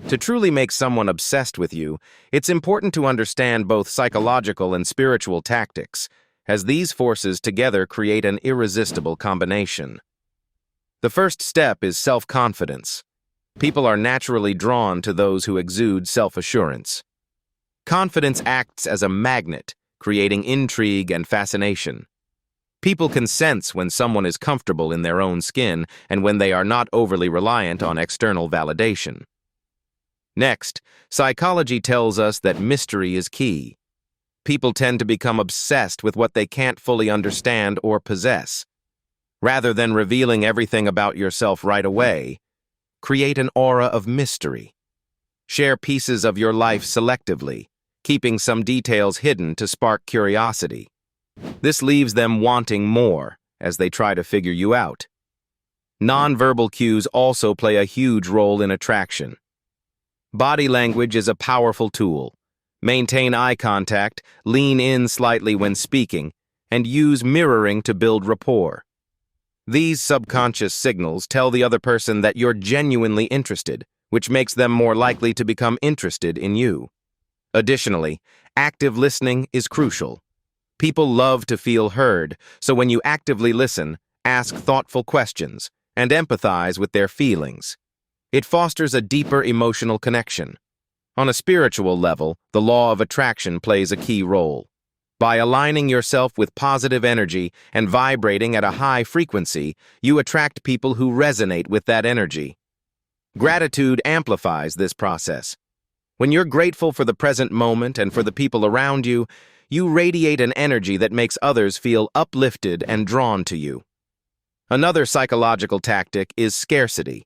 To truly make someone obsessed with you, it's important to understand both psychological and spiritual tactics, as these forces together create an irresistible combination. The first step is self-confidence. People are naturally drawn to those who exude self-assurance. Confidence acts as a magnet, creating intrigue and fascination. People can sense when someone is comfortable in their own skin and when they are not overly reliant on external validation. Next, psychology tells us that mystery is key. People tend to become obsessed with what they can't fully understand or possess. Rather than revealing everything about yourself right away, create an aura of mystery. Share pieces of your life selectively, keeping some details hidden to spark curiosity. This leaves them wanting more as they try to figure you out. Nonverbal cues also play a huge role in attraction. Body language is a powerful tool. Maintain eye contact, lean in slightly when speaking, and use mirroring to build rapport. These subconscious signals tell the other person that you're genuinely interested, which makes them more likely to become interested in you. Additionally, active listening is crucial. People love to feel heard, so when you actively listen, ask thoughtful questions, and empathize with their feelings. It fosters a deeper emotional connection. On a spiritual level, the law of attraction plays a key role. By aligning yourself with positive energy and vibrating at a high frequency, you attract people who resonate with that energy. Gratitude amplifies this process. When you're grateful for the present moment and for the people around you, you radiate an energy that makes others feel uplifted and drawn to you. Another psychological tactic is scarcity.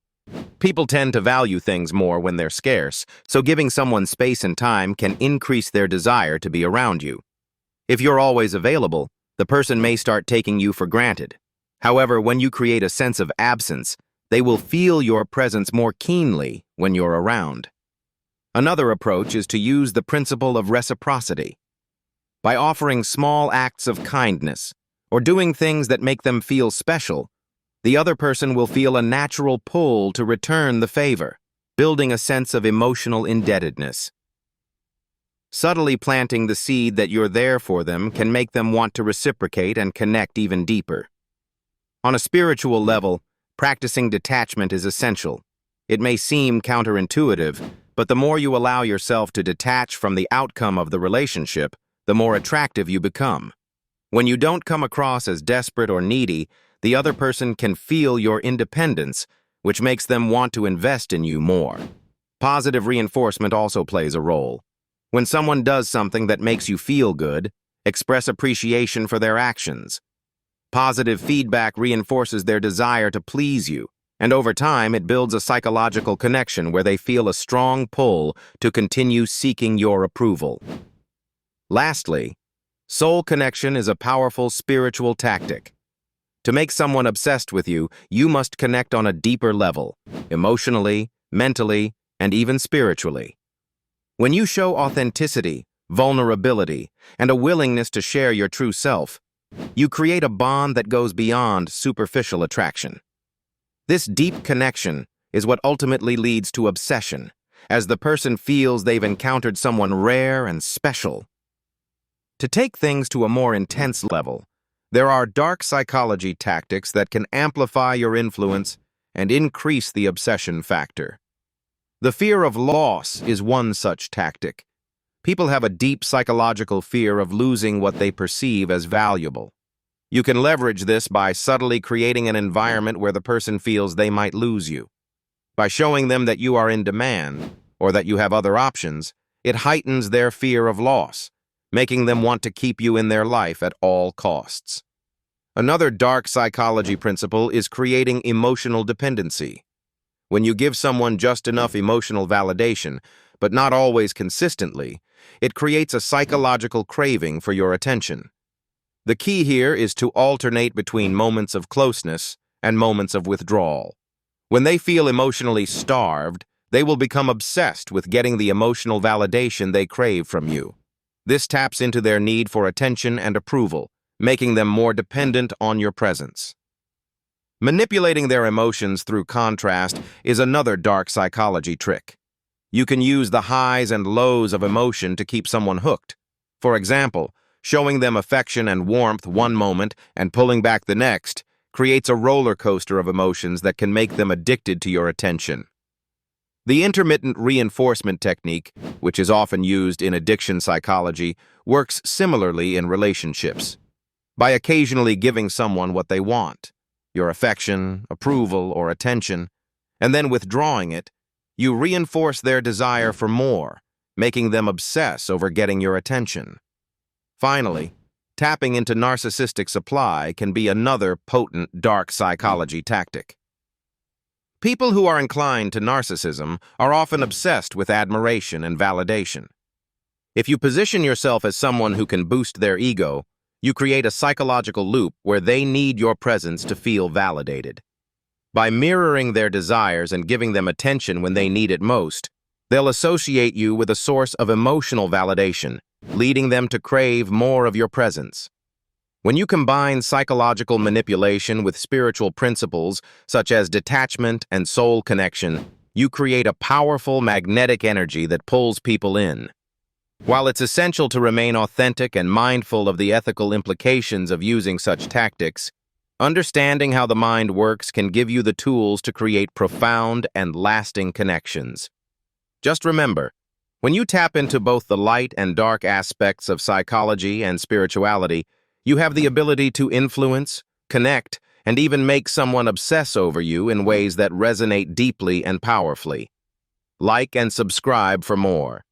People tend to value things more when they're scarce, so giving someone space and time can increase their desire to be around you. If you're always available, the person may start taking you for granted. However, when you create a sense of absence, they will feel your presence more keenly when you're around. Another approach is to use the principle of reciprocity. By offering small acts of kindness or doing things that make them feel special, the other person will feel a natural pull to return the favor, building a sense of emotional indebtedness. Subtly planting the seed that you're there for them can make them want to reciprocate and connect even deeper. On a spiritual level, practicing detachment is essential. It may seem counterintuitive, but the more you allow yourself to detach from the outcome of the relationship, the more attractive you become. When you don't come across as desperate or needy, the other person can feel your independence, which makes them want to invest in you more. Positive reinforcement also plays a role. When someone does something that makes you feel good, express appreciation for their actions. Positive feedback reinforces their desire to please you, and over time it builds a psychological connection where they feel a strong pull to continue seeking your approval. Lastly, soul connection is a powerful spiritual tactic. To make someone obsessed with you, you must connect on a deeper level, emotionally, mentally, and even spiritually. When you show authenticity, vulnerability, and a willingness to share your true self, you create a bond that goes beyond superficial attraction. This deep connection is what ultimately leads to obsession, as the person feels they've encountered someone rare and special. To take things to a more intense level, there are dark psychology tactics that can amplify your influence and increase the obsession factor. The fear of loss is one such tactic. People have a deep psychological fear of losing what they perceive as valuable. You can leverage this by subtly creating an environment where the person feels they might lose you. By showing them that you are in demand, or that you have other options, it heightens their fear of loss, making them want to keep you in their life at all costs. Another dark psychology principle is creating emotional dependency. When you give someone just enough emotional validation, but not always consistently, it creates a psychological craving for your attention. The key here is to alternate between moments of closeness and moments of withdrawal. When they feel emotionally starved, they will become obsessed with getting the emotional validation they crave from you. This taps into their need for attention and approval, making them more dependent on your presence. Manipulating their emotions through contrast is another dark psychology trick. You can use the highs and lows of emotion to keep someone hooked. For example, showing them affection and warmth one moment and pulling back the next creates a roller coaster of emotions that can make them addicted to your attention. The intermittent reinforcement technique, which is often used in addiction psychology, works similarly in relationships. By occasionally giving someone what they want, your affection, approval, or attention, and then withdrawing it, you reinforce their desire for more, making them obsess over getting your attention. Finally, tapping into narcissistic supply can be another potent dark psychology tactic. People who are inclined to narcissism are often obsessed with admiration and validation. If you position yourself as someone who can boost their ego, you create a psychological loop where they need your presence to feel validated. By mirroring their desires and giving them attention when they need it most, they'll associate you with a source of emotional validation, leading them to crave more of your presence. When you combine psychological manipulation with spiritual principles such as detachment and soul connection, you create a powerful magnetic energy that pulls people in. While it's essential to remain authentic and mindful of the ethical implications of using such tactics, understanding how the mind works can give you the tools to create profound and lasting connections. Just remember, when you tap into both the light and dark aspects of psychology and spirituality, you have the ability to influence, connect, and even make someone obsess over you in ways that resonate deeply and powerfully. Like and subscribe for more.